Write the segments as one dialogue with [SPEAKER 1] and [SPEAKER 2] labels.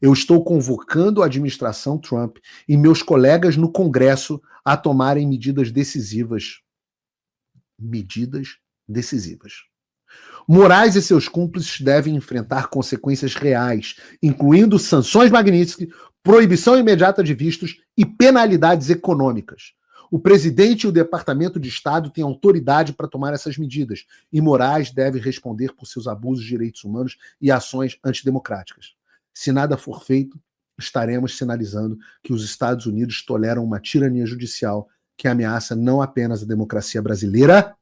[SPEAKER 1] Eu estou convocando a administração Trump e meus colegas no Congresso a tomarem medidas decisivas. Medidas decisivas. Moraes e seus cúmplices devem enfrentar consequências reais, incluindo sanções Magnitsky, proibição imediata de vistos e penalidades econômicas. O presidente e o Departamento de Estado têm autoridade para tomar essas medidas, e Moraes deve responder por seus abusos de direitos humanos e ações antidemocráticas. Se nada for feito, estaremos sinalizando que os Estados Unidos toleram uma tirania judicial que ameaça não apenas a democracia brasileira,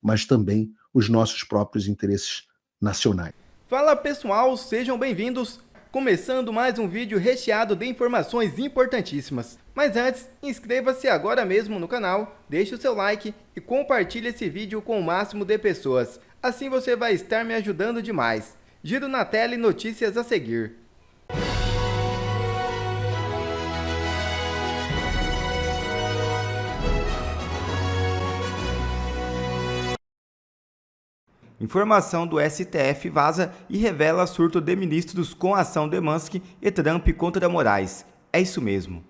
[SPEAKER 1] mas também os nossos próprios interesses nacionais.
[SPEAKER 2] Fala pessoal, sejam bem-vindos! Começando mais um vídeo recheado de informações importantíssimas. Mas antes, inscreva-se agora mesmo no canal, deixe o seu like e compartilhe esse vídeo com o máximo de pessoas. Assim você vai estar me ajudando demais. Giro na tela e notícias a seguir. Informação do STF vaza e revela surto de ministros com ação de Musk e Trump contra Moraes. É isso mesmo.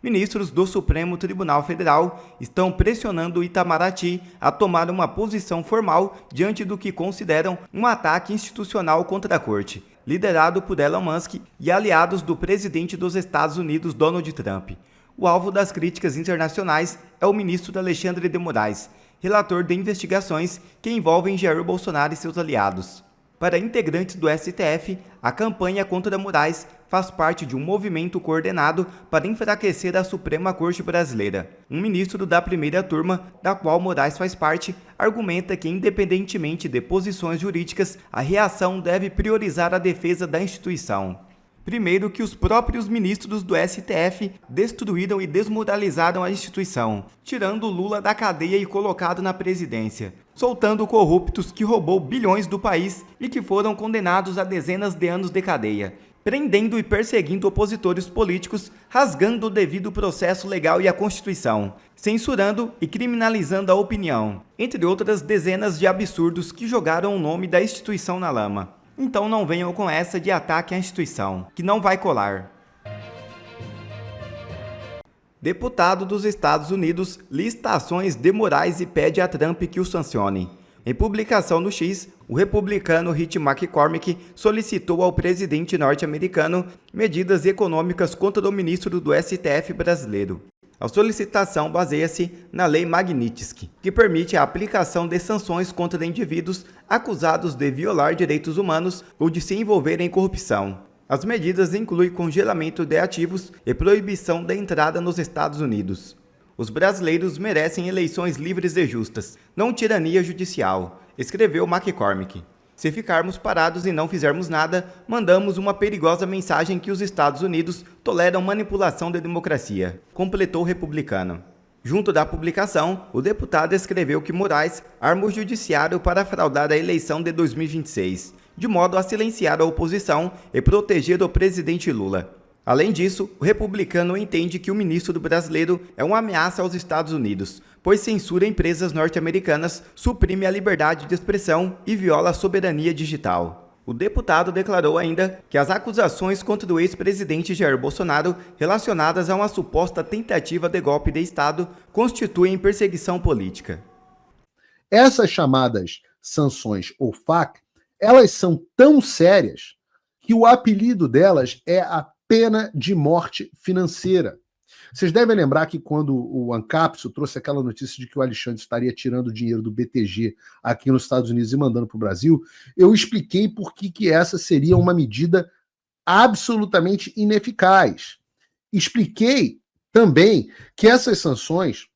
[SPEAKER 2] Ministros do Supremo Tribunal Federal estão pressionando o Itamaraty a tomar uma posição formal diante do que consideram um ataque institucional contra a corte, liderado por Elon Musk e aliados do presidente dos Estados Unidos, Donald Trump. O alvo das críticas internacionais é o ministro Alexandre de Moraes, relator de investigações que envolvem Jair Bolsonaro e seus aliados. Para integrantes do STF, a campanha contra Moraes faz parte de um movimento coordenado para enfraquecer a Suprema Corte Brasileira. Um ministro da primeira turma, da qual Moraes faz parte, argumenta que, independentemente de posições jurídicas, a reação deve priorizar a defesa da instituição. Primeiro, que os próprios ministros do STF destruíram e desmoralizaram a instituição, tirando Lula da cadeia e colocado na presidência, soltando corruptos que roubou bilhões do país e que foram condenados a dezenas de anos de cadeia, prendendo e perseguindo opositores políticos, rasgando o devido processo legal e a Constituição, censurando e criminalizando a opinião, entre outras dezenas de absurdos que jogaram o nome da instituição na lama. Então não venham com essa de ataque à instituição, que não vai colar. Deputado dos Estados Unidos lista ações de Moraes e pede a Trump que o sancione. Em publicação no X, o republicano Rich McCormick solicitou ao presidente norte-americano medidas econômicas contra o ministro do STF brasileiro. A solicitação baseia-se na Lei Magnitsky, que permite a aplicação de sanções contra indivíduos acusados de violar direitos humanos ou de se envolver em corrupção. As medidas incluem congelamento de ativos e proibição da entrada nos Estados Unidos. Os brasileiros merecem eleições livres e justas, não tirania judicial, escreveu McCormick. Se ficarmos parados e não fizermos nada, mandamos uma perigosa mensagem que os Estados Unidos toleram manipulação da democracia, completou o republicano. Junto da publicação, o deputado escreveu que Moraes arma o judiciário para fraudar a eleição de 2026, de modo a silenciar a oposição e proteger o presidente Lula. Além disso, o republicano entende que o ministro brasileiro é uma ameaça aos Estados Unidos, pois censura empresas norte-americanas, suprime a liberdade de expressão e viola a soberania digital. O deputado declarou ainda que as acusações contra o ex-presidente Jair Bolsonaro relacionadas a uma suposta tentativa de golpe de Estado constituem perseguição política.
[SPEAKER 1] Essas chamadas sanções ou FAQ, elas são tão sérias que o apelido delas é a pena de morte financeira. Vocês devem lembrar que quando o Ancapso trouxe aquela notícia de que o Alexandre estaria tirando dinheiro do BTG aqui nos Estados Unidos e mandando para o Brasil, eu expliquei por que essa seria uma medida absolutamente ineficaz. Expliquei também que essas sanções,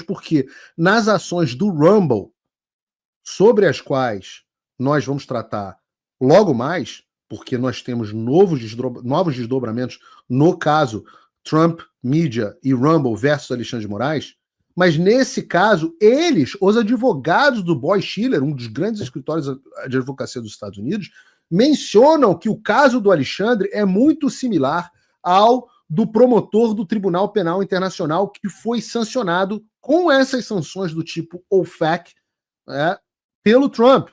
[SPEAKER 1] porque nas ações do Rumble, sobre as quais nós vamos tratar logo mais, porque nós temos novos desdobramentos no caso Trump Media e Rumble versus Alexandre de Moraes, mas nesse caso, eles, os advogados do Boy Schiller, um dos grandes escritórios de advocacia dos Estados Unidos, mencionam que o caso do Alexandre é muito similar ao do promotor do Tribunal Penal Internacional, que foi sancionado com essas sanções do tipo OFAC pelo Trump.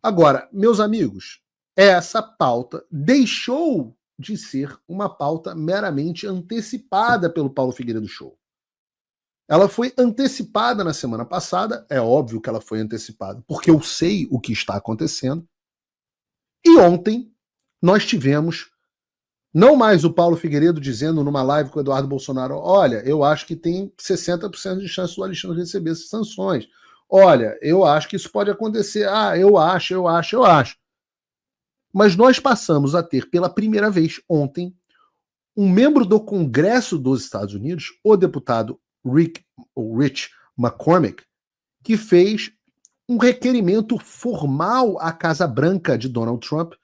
[SPEAKER 1] Agora, meus amigos, essa pauta deixou de ser uma pauta meramente antecipada pelo Paulo Figueiredo Show. Ela foi antecipada na semana passada, é óbvio que ela foi antecipada, porque eu sei o que está acontecendo. E ontem nós tivemos não mais o Paulo Figueiredo dizendo numa live com o Eduardo Bolsonaro, olha, eu acho que tem 60% de chance do Alexandre receber essas sanções. Olha, eu acho que isso pode acontecer. Eu acho. Mas nós passamos a ter pela primeira vez ontem um membro do Congresso dos Estados Unidos, o deputado Rich McCormick, que fez um requerimento formal à Casa Branca de Donald Trump,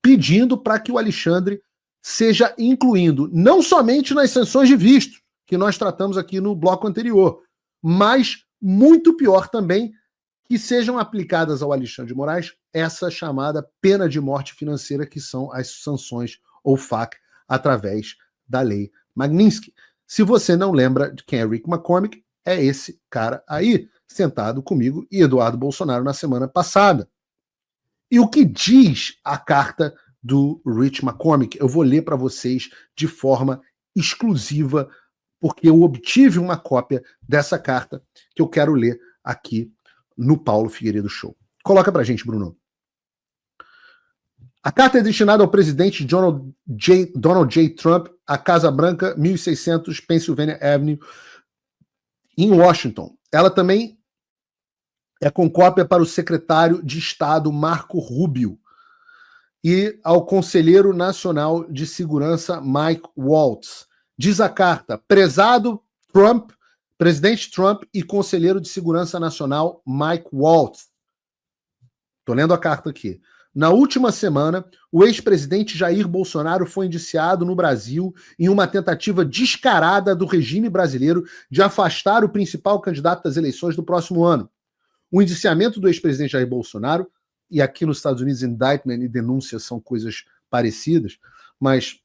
[SPEAKER 1] pedindo para que o Alexandre seja incluindo não somente nas sanções de visto, que nós tratamos aqui no bloco anterior, mas, muito pior também, que sejam aplicadas ao Alexandre de Moraes essa chamada pena de morte financeira, que são as sanções ou FAC, através da lei Magnitsky. Se você não lembra de quem é Rick McCormick, é esse cara aí, sentado comigo e Eduardo Bolsonaro na semana passada. E o que diz a carta do Rich McCormick? Eu vou ler para vocês de forma exclusiva, porque eu obtive uma cópia dessa carta que eu quero ler aqui no Paulo Figueiredo Show. Coloca pra gente, Bruno. A carta é destinada ao presidente Donald J. Trump, à Casa Branca, 1600 Pennsylvania Avenue, em Washington. Ela também é com cópia para o secretário de Estado Marco Rubio e ao conselheiro nacional de segurança Mike Waltz. Diz a carta: prezado Trump, presidente Trump e conselheiro de segurança nacional Mike Waltz. Estou lendo a carta aqui. Na última semana, o ex-presidente Jair Bolsonaro foi indiciado no Brasil em uma tentativa descarada do regime brasileiro de afastar o principal candidato das eleições do próximo ano. O indiciamento do ex-presidente Jair Bolsonaro, e aqui nos Estados Unidos indictment e denúncia são coisas parecidas, mas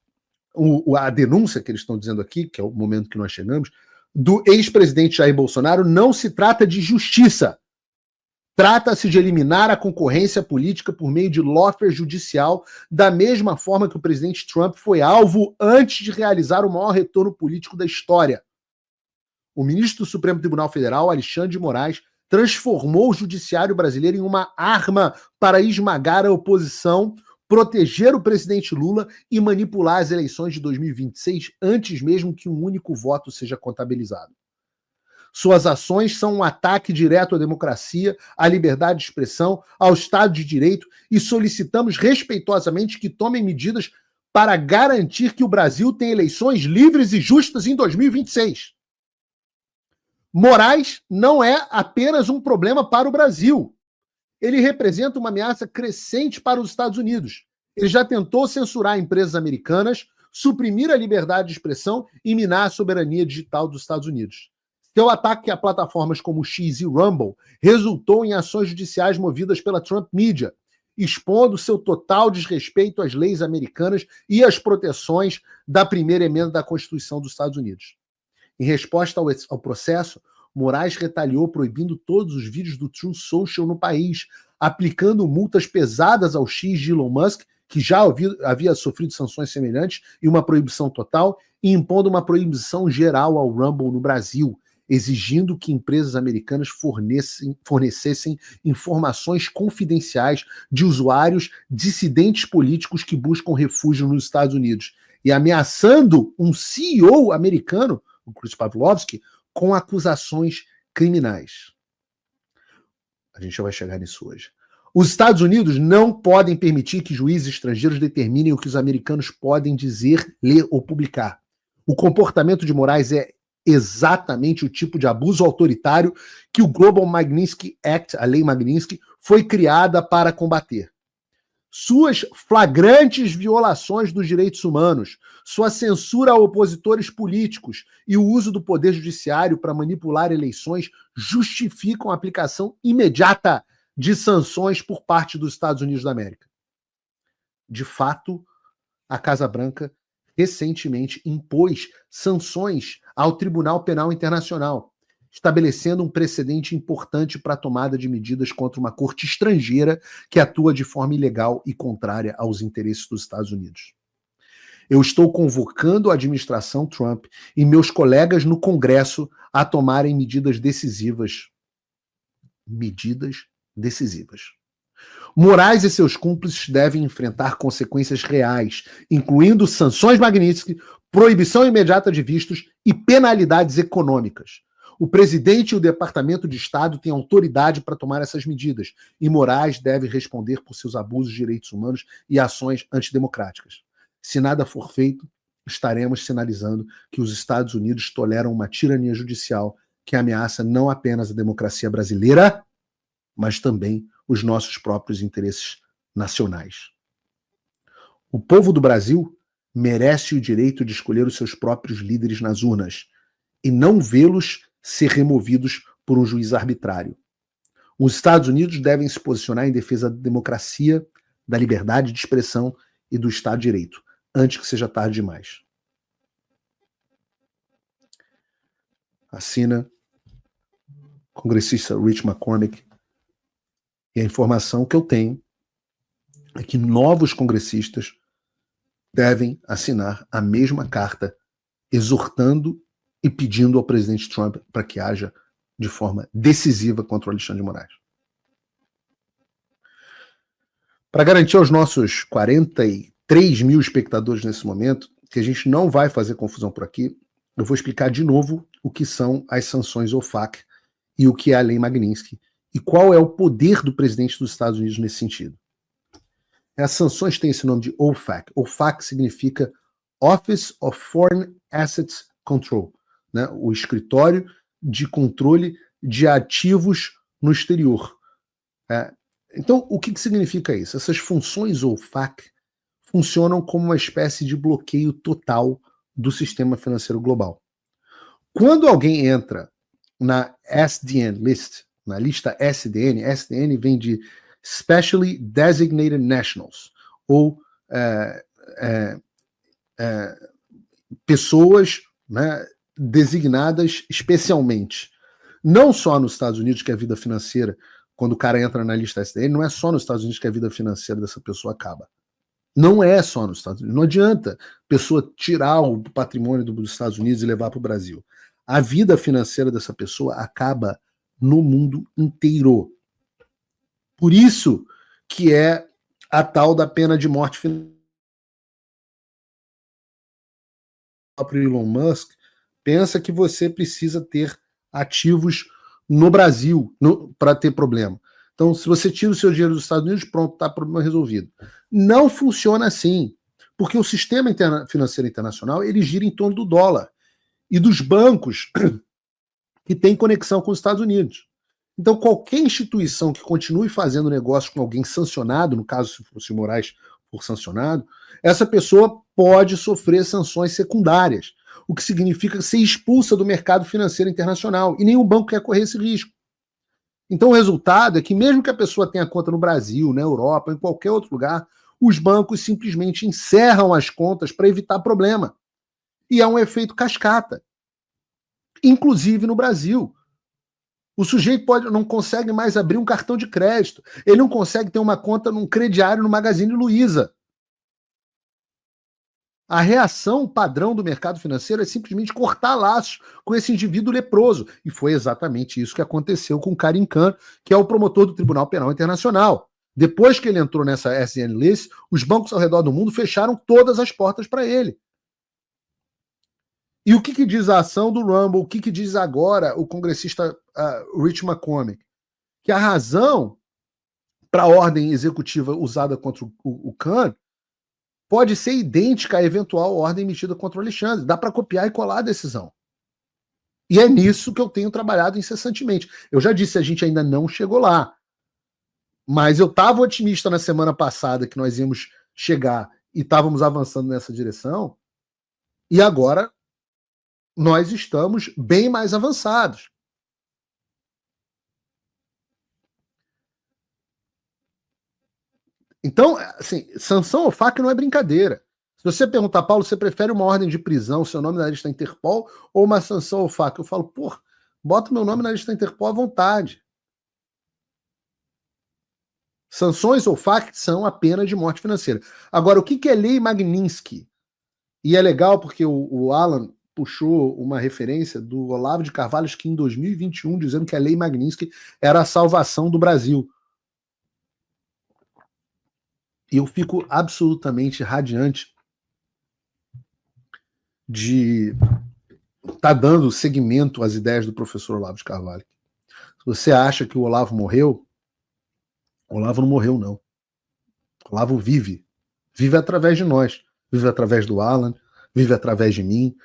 [SPEAKER 1] a denúncia que eles estão dizendo aqui, que é o momento que nós chegamos, do ex-presidente Jair Bolsonaro não se trata de justiça. Trata-se de eliminar a concorrência política por meio de lawfare judicial, da mesma forma que o presidente Trump foi alvo antes de realizar o maior retorno político da história. O ministro do Supremo Tribunal Federal, Alexandre de Moraes, transformou o judiciário brasileiro em uma arma para esmagar a oposição, proteger o presidente Lula e manipular as eleições de 2026 antes mesmo que um único voto seja contabilizado. Suas ações são um ataque direto à democracia, à liberdade de expressão, ao Estado de Direito e solicitamos respeitosamente que tomem medidas para garantir que o Brasil tenha eleições livres e justas em 2026. Moraes não é apenas um problema para o Brasil. Ele representa uma ameaça crescente para os Estados Unidos. Ele já tentou censurar empresas americanas, suprimir a liberdade de expressão e minar a soberania digital dos Estados Unidos. Seu ataque a plataformas como o X e Rumble resultou em ações judiciais movidas pela Trump Media, expondo seu total desrespeito às leis americanas e às proteções da primeira emenda da Constituição dos Estados Unidos. Em resposta ao processo, Moraes retaliou proibindo todos os vídeos do Truth Social no país, aplicando multas pesadas ao X de Elon Musk, que já havia sofrido sanções semelhantes, e uma proibição total, e impondo uma proibição geral ao Rumble no Brasil, exigindo que empresas americanas fornecessem informações confidenciais de usuários dissidentes políticos que buscam refúgio nos Estados Unidos, e ameaçando um CEO americano, o Chris Pavlovski, com acusações criminais. A gente já vai chegar nisso hoje. Os Estados Unidos não podem permitir que juízes estrangeiros determinem o que os americanos podem dizer, ler ou publicar. O comportamento de Moraes é exatamente o tipo de abuso autoritário que o Global Magnitsky Act, a Lei Magnitsky, foi criada para combater. Suas flagrantes violações dos direitos humanos, sua censura a opositores políticos e o uso do poder judiciário para manipular eleições justificam a aplicação imediata de sanções por parte dos Estados Unidos da América. De fato, a Casa Branca recentemente impôs sanções ao Tribunal Penal Internacional, estabelecendo um precedente importante para a tomada de medidas contra uma corte estrangeira que atua de forma ilegal e contrária aos interesses dos Estados Unidos. Eu estou convocando a administração Trump e meus colegas no Congresso a tomarem medidas decisivas. Medidas decisivas. Moraes e seus cúmplices devem enfrentar consequências reais, incluindo sanções Magnitsky, proibição imediata de vistos e penalidades econômicas. O presidente e o Departamento de Estado têm autoridade para tomar essas medidas, e Moraes deve responder por seus abusos de direitos humanos e ações antidemocráticas. Se nada for feito, estaremos sinalizando que os Estados Unidos toleram uma tirania judicial que ameaça não apenas a democracia brasileira, mas também os nossos próprios interesses nacionais. O povo do Brasil merece o direito de escolher os seus próprios líderes nas urnas e não vê-los ser removidos por um juiz arbitrário. Os Estados Unidos devem se posicionar em defesa da democracia, da liberdade de expressão e do Estado de Direito, antes que seja tarde demais. Assina congressista Rich McCormick. E a informação que eu tenho é que novos congressistas devem assinar a mesma carta, exortando e pedindo ao presidente Trump para que haja de forma decisiva contra o Alexandre de Moraes. Para garantir aos nossos 43 mil espectadores nesse momento que a gente não vai fazer confusão por aqui, eu vou explicar de novo o que são as sanções OFAC e o que é a Lei Magnitsky e qual é o poder do presidente dos Estados Unidos nesse sentido. As sanções têm esse nome de OFAC. OFAC significa Office of Foreign Assets Control, né? O escritório de controle de ativos no exterior. Então, o que significa isso? Essas funções OFAC funcionam como uma espécie de bloqueio total do sistema financeiro global. Quando alguém entra na SDN list, na lista SDN, SDN vem de Specially Designated Nationals, ou pessoas, né, designadas especialmente. Não só nos Estados Unidos que a vida financeira, quando o cara entra na lista SDN, não é só nos Estados Unidos que a vida financeira dessa pessoa acaba. Não é só nos Estados Unidos. Não adianta a pessoa tirar o patrimônio dos Estados Unidos e levar para o Brasil. A vida financeira dessa pessoa acaba no mundo inteiro. Por isso que é a tal da pena de morte final. O próprio Elon Musk pensa que você precisa ter ativos no Brasil para ter problema. Então, se você tira o seu dinheiro dos Estados Unidos, pronto, está problema resolvido. Não funciona assim, porque o sistema financeiro internacional ele gira em torno do dólar e dos bancos que têm conexão com os Estados Unidos. Então, qualquer instituição que continue fazendo negócio com alguém sancionado, no caso, se fosse o Moraes for sancionado, essa pessoa pode sofrer sanções secundárias, o que significa ser expulsa do mercado financeiro internacional, e nenhum banco quer correr esse risco. Então, o resultado é que mesmo que a pessoa tenha conta no Brasil, na Europa, em qualquer outro lugar, os bancos simplesmente encerram as contas para evitar problema. E há um efeito cascata. Inclusive no Brasil. O sujeito não consegue mais abrir um cartão de crédito. Ele não consegue ter uma conta num crediário no Magazine Luiza. A reação padrão do mercado financeiro é simplesmente cortar laços com esse indivíduo leproso. E foi exatamente isso que aconteceu com Karim Khan, que é o promotor do Tribunal Penal Internacional. Depois que ele entrou nessa SDN list, os bancos ao redor do mundo fecharam todas as portas para ele. E o que diz a ação do Rumble? O que diz agora o congressista Rich McCormick? Que a razão para a ordem executiva usada contra o Khan pode ser idêntica à eventual ordem emitida contra o Alexandre. Dá para copiar e colar a decisão. E é nisso que eu tenho trabalhado incessantemente. Eu já disse, a gente ainda não chegou lá. Mas eu estava otimista na semana passada que nós íamos chegar e estávamos avançando nessa direção. E agora nós estamos bem mais avançados. Então, assim, sanção OFAC não é brincadeira. Se você perguntar, Paulo, você prefere uma ordem de prisão, seu nome na lista Interpol, ou uma sanção OFAC? Eu falo, Bota meu nome na lista da Interpol à vontade. Sanções ou FAC são a pena de morte financeira. Agora, o que é Lei Magnitsky? E é legal porque o Alan puxou uma referência do Olavo de Carvalho, que em 2021, dizendo que a Lei Magnitsky era a salvação do Brasil. E eu fico absolutamente radiante de estar dando seguimento às ideias do professor Olavo de Carvalho. Se você acha que o Olavo morreu, o Olavo não morreu, não. O Olavo vive. Vive através de nós. Vive através do Alan, vive através de mim,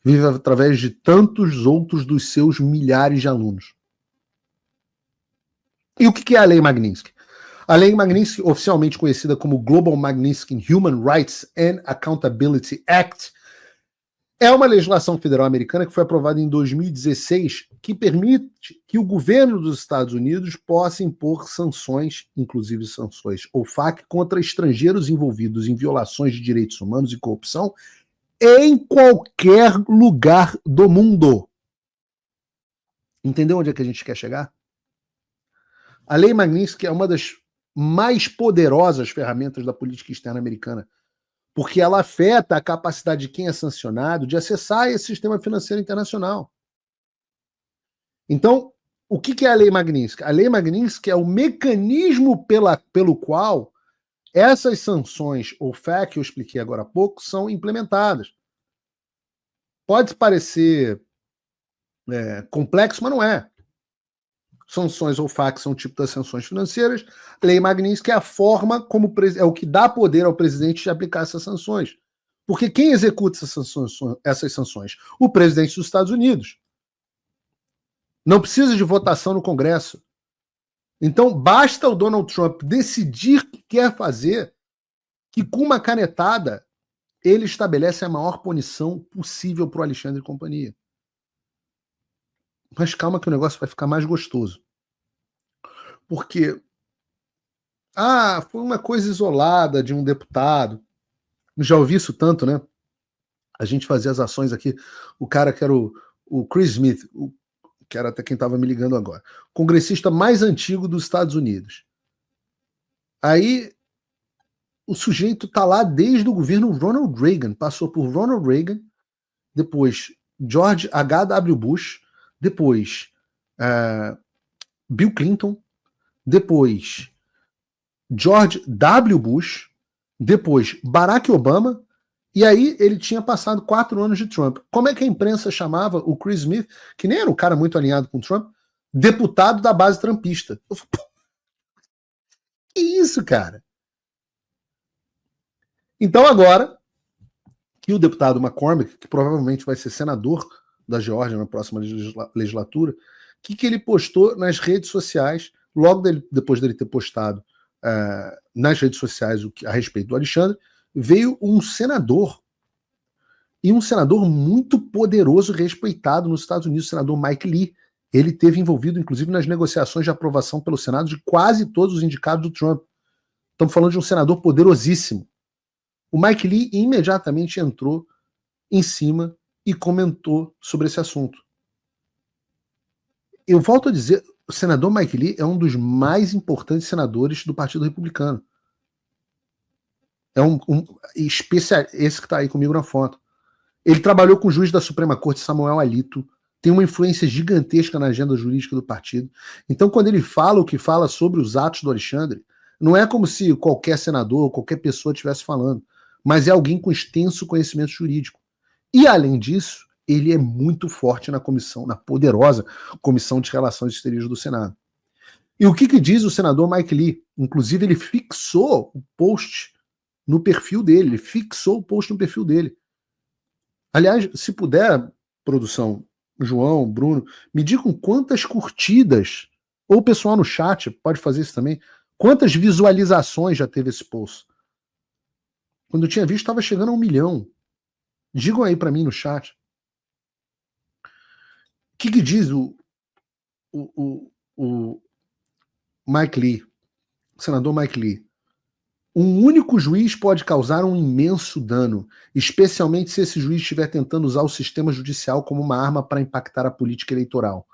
[SPEAKER 1] vive através de tantos outros dos seus milhares de alunos. E o que é a Lei Magnitsky? A Lei Magnitsky, oficialmente conhecida como Global Magnitsky Human Rights and Accountability Act, é uma legislação federal americana que foi aprovada em 2016 que permite que o governo dos Estados Unidos possa impor sanções, inclusive sanções OFAC, contra estrangeiros envolvidos em violações de direitos humanos e corrupção em qualquer lugar do mundo. Entendeu onde é que a gente quer chegar? A Lei Magnitsky é uma das mais poderosas ferramentas da política externa americana, porque ela afeta a capacidade de quem é sancionado de acessar esse sistema financeiro internacional. Então, o que é a Lei Magnitsky? A Lei Magnitsky é o mecanismo pelo qual essas sanções, ou FAC, que eu expliquei agora há pouco, são implementadas. Pode parecer complexo, mas não é. Sanções ou FAC são o tipo das sanções financeiras. Lei Magnitsky é a forma como é o que dá poder ao presidente de aplicar essas sanções. Porque quem executa essas sanções? O presidente dos Estados Unidos. Não precisa de votação no Congresso. Então, basta o Donald Trump decidir o que quer fazer, que com uma canetada ele estabelece a maior punição possível para o Alexandre e companhia. Mas calma que o negócio vai ficar mais gostoso. Porque foi uma coisa isolada de um deputado. Já ouvi isso tanto, né? A gente fazia as ações aqui. O cara que era o Chris Smith, que era até quem estava me ligando agora, congressista mais antigo dos Estados Unidos. Aí o sujeito tá lá desde o governo Ronald Reagan, passou por Ronald Reagan, depois George H.W. Bush, depois Bill Clinton, depois George W. Bush, depois Barack Obama, e aí ele tinha passado 4 anos de Trump. Como é que a imprensa chamava o Chris Smith, que nem era um cara muito alinhado com Trump, deputado da base trumpista? Eu falei, que isso, cara? Então agora, que o deputado McCormick, que provavelmente vai ser senador da Geórgia na próxima legislatura, o que ele postou nas redes sociais, logo depois dele ter postado nas redes sociais a respeito do Alexandre, veio um senador, e um senador muito poderoso e respeitado nos Estados Unidos, o senador Mike Lee. Ele esteve envolvido, inclusive, nas negociações de aprovação pelo Senado de quase todos os indicados do Trump. Estamos falando de um senador poderosíssimo. O Mike Lee imediatamente entrou em cima e comentou sobre esse assunto. Eu volto a dizer, o senador Mike Lee é um dos mais importantes senadores do Partido Republicano. É esse que está aí comigo na foto. Ele trabalhou com o juiz da Suprema Corte, Samuel Alito, tem uma influência gigantesca na agenda jurídica do partido. Então, quando ele fala o que fala sobre os atos do Alexandre, não é como se qualquer senador ou qualquer pessoa estivesse falando, mas é alguém com extenso conhecimento jurídico. E, além disso, ele é muito forte na poderosa Comissão de Relações Exteriores do Senado. E o que diz o senador Mike Lee? Inclusive, ele fixou o post no perfil dele. Aliás, se puder, produção, João, Bruno, me digam quantas curtidas, ou o pessoal no chat pode fazer isso também, quantas visualizações já teve esse post. Quando eu tinha visto, estava chegando a 1 milhão. Digam aí para mim no chat. O que diz o Mike Lee, o senador Mike Lee? Um único juiz pode causar um imenso dano, especialmente se esse juiz estiver tentando usar o sistema judicial como uma arma para impactar a política eleitoral.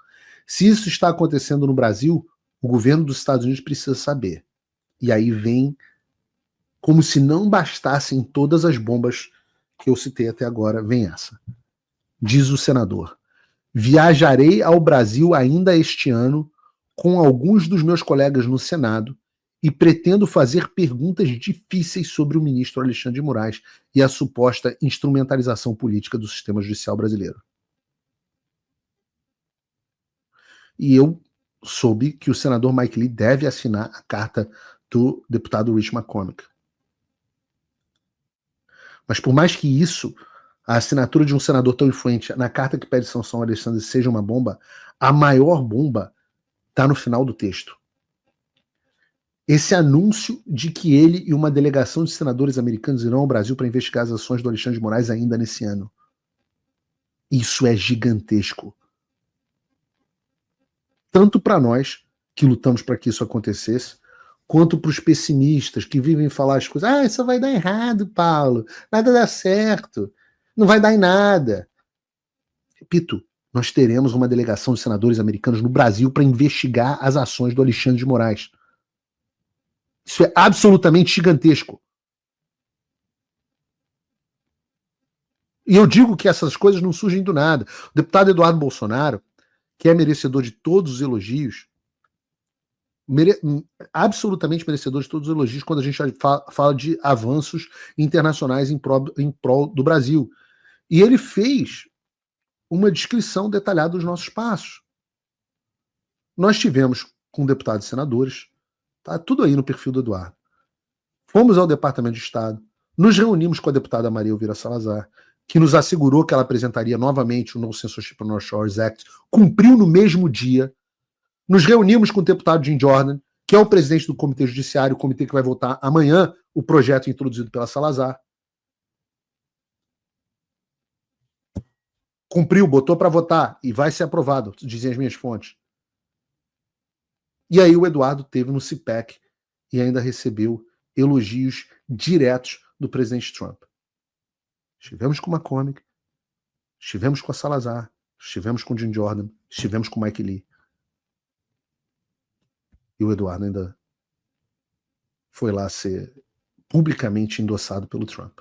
[SPEAKER 1] Se isso está acontecendo no Brasil, o governo dos Estados Unidos precisa saber. E aí vem, como se não bastassem todas as bombas que eu citei até agora, vem essa. Diz o senador: viajarei ao Brasil ainda este ano com alguns dos meus colegas no Senado e pretendo fazer perguntas difíceis sobre o ministro Alexandre de Moraes e a suposta instrumentalização política do sistema judicial brasileiro. E eu soube que o senador Mike Lee deve assinar a carta do deputado Rich McCormick. Mas por mais que isso, a assinatura de um senador tão influente na carta que pede sanção ao Alexandre seja uma bomba, a maior bomba está no final do texto. Esse anúncio de que ele e uma delegação de senadores americanos irão ao Brasil para investigar as ações do Alexandre de Moraes ainda nesse ano. Isso é gigantesco. Tanto para nós, que lutamos para que isso acontecesse, quanto para os pessimistas que vivem falar as coisas. Ah, isso vai dar errado, Paulo. Nada dá certo. Não vai dar em nada. Repito, nós teremos uma delegação de senadores americanos no Brasil para investigar as ações do Alexandre de Moraes. Isso é absolutamente gigantesco. E eu digo que essas coisas não surgem do nada. O deputado Eduardo Bolsonaro, que é merecedor de todos os elogios, absolutamente merecedor de todos os elogios quando a gente fala de avanços internacionais em prol do Brasil. E ele fez uma descrição detalhada dos nossos passos. Nós tivemos com deputados e senadores, tá tudo aí no perfil do Eduardo. Fomos ao Departamento de Estado, nos reunimos com a deputada Maria Elvira Salazar, que nos assegurou que ela apresentaria novamente o No Censorship on North Shores Act, cumpriu no mesmo dia. Nos reunimos com o deputado Jim Jordan, que é o presidente do Comitê Judiciário, o comitê que vai votar amanhã o projeto introduzido pela Salazar. Cumpriu, botou para votar e vai ser aprovado, dizem as minhas fontes. E aí o Eduardo teve no CPAC e ainda recebeu elogios diretos do presidente Trump. Estivemos com o McCormick, estivemos com a Salazar, estivemos com o Jim Jordan, estivemos com o Mike Lee. E o Eduardo ainda foi lá ser publicamente endossado pelo Trump.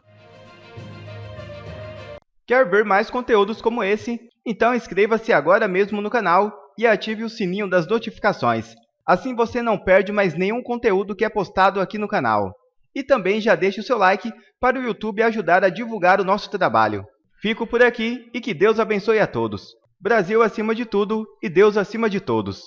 [SPEAKER 2] Quer ver mais conteúdos como esse? Então inscreva-se agora mesmo no canal e ative o sininho das notificações. Assim você não perde mais nenhum conteúdo que é postado aqui no canal. E também já deixe o seu like para o YouTube ajudar a divulgar o nosso trabalho. Fico por aqui e que Deus abençoe a todos. Brasil acima de tudo e Deus acima de todos.